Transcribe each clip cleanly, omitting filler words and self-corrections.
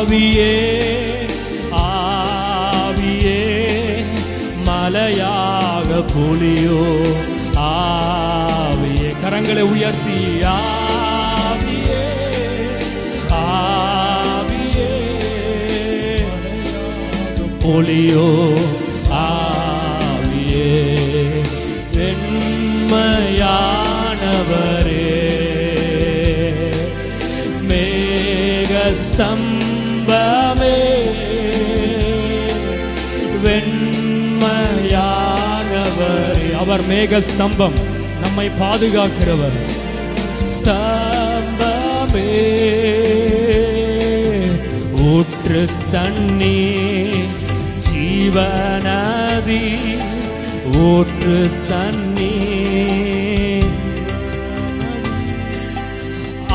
ஆவியே ஆவியே மலையாக பொழியோ ஆவியே. கரங்களை உயர்த்தி ஆவியே ஆவியே பொழியோ ஆவியே. வெண்மையானவரே மேகஸ்தம்பமே வெண்மையானவரே. அவர் மேகஸ்தம்பம், நம்மை பாதுகாக்கிறவர். ஸ்தம்பமே ஊற்று தண்ணீர் ஜீவநதி ஊற்று தண்ணீர்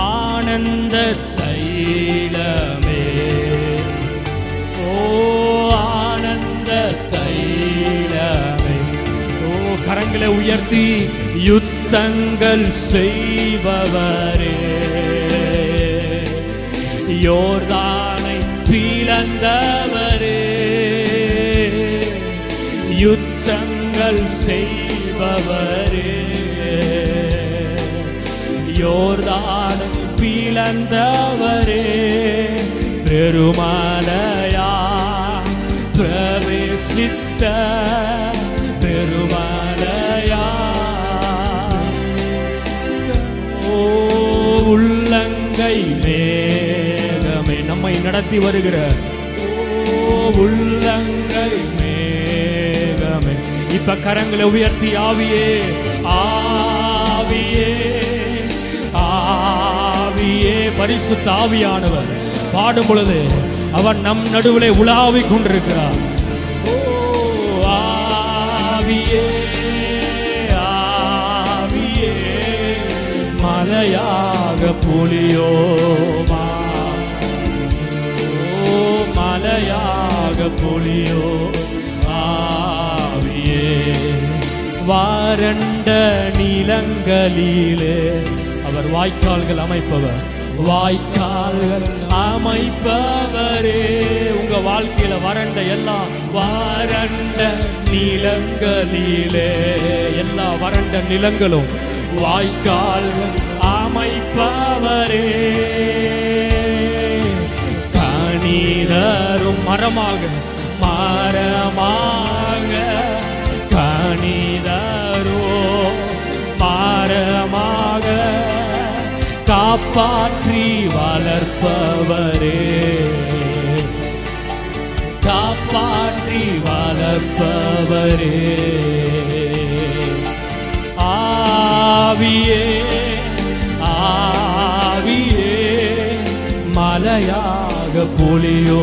ஆனந்த தைலமே ஓ ஆனந்த தைலமே. ஓ கரங்களை உயர்த்தி யுத்தங்கள் செய்பவரே யோர்தானை பிளந்தவரே யுத்தங்கள் செய்பவரே யோர்தானை பிளந்தவரே. பெருமலையா பிரவேசித்த பெருமலையா ஓ உள்ளங்கை மேகமே நம்மை நடத்தி வருகிற ஓ உள்ளங்கை மேகமே. இப்ப கரங்களை உயர்த்தி ஆவியே ஆவியே ஆவியே. பரிசுத்த ஆவியானவர் பாடும் பொழுது அவர் நம் நடுவிலே உலாவிக் கொண்டிருக்கிறார். ஓ ஆவியே ஆவியே மலையாக பொழியோமா ஓ மலையாக பொழியோ ஆவியே. வறண்ட நிலங்களிலே அவர் வாய்க்கால்கள் அமைப்பவர் வாய்க்கால்கள் அமைப்பவரே. உங்க வாழ்க்கையில வறண்ட எல்லா வறண்ட நிலங்களிலே எல்லா வறண்ட நிலங்களும் வாய்க்கால்கள் அமைப்பவரே. கனிதரும் மரமாக மரமாக கனிதரோ மரமாக காப்பாற்றி வளர்ப்பவரே காப்பாற்றி வளர்ப்பவரே. ஆவியே ஆவியே மலையாக பொழியோ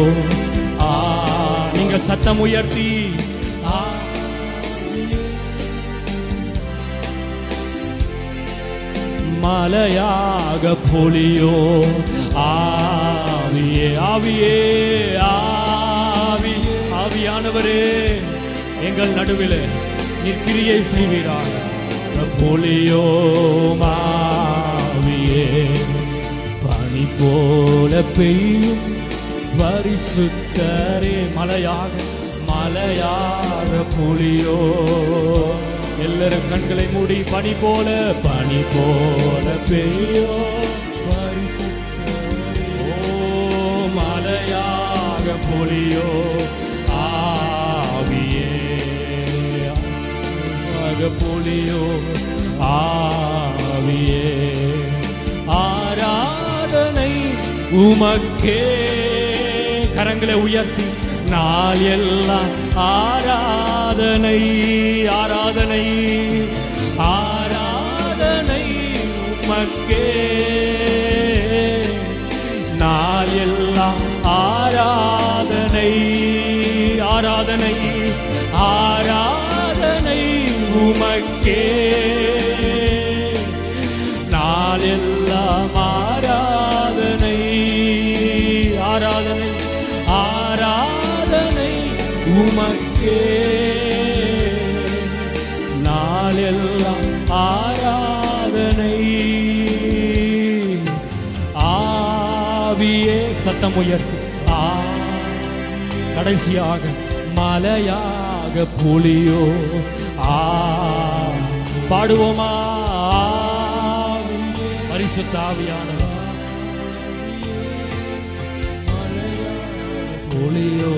நீங்க சத்தம் உயர்த்தி மலையாக பொழியோ ஆவியே ஆவியே ஆவி ஆவியானவரே எங்கள் நடுவில் நீர் கிரியை செய்வீராக பொழியோ ஆவியே. பனி போல பெய்யும் பரிசுத்தரே மலையாக மலையாக பொழியோ. எல்லாரும் கண்களை மூடி பனி போல பெய்யோ ஓ மலையாக பொழியோ ஆவியே பொழியோ ஆவியே. ஆராதனை உமக்கே கரங்களை உயர்த்தி நாள் எல்லாம் ஆராதனை ஆராதனை ஆராதனை உமக்கே நாள் எல்லாம் ஆராதனை ஆராதனை ஆராதனை உமக்கே நாள் எல்லாம் ஆராதனை ஆராதனை ஆராதனை உமக்கே நாளெல்லாம் ஆராதனை. ஆவியே சத்தம் உயர்த்தி கடைசியாக மலையாக புலியோ பாடுவோமா பரிசுத்த ஆவியானவர் புலியோ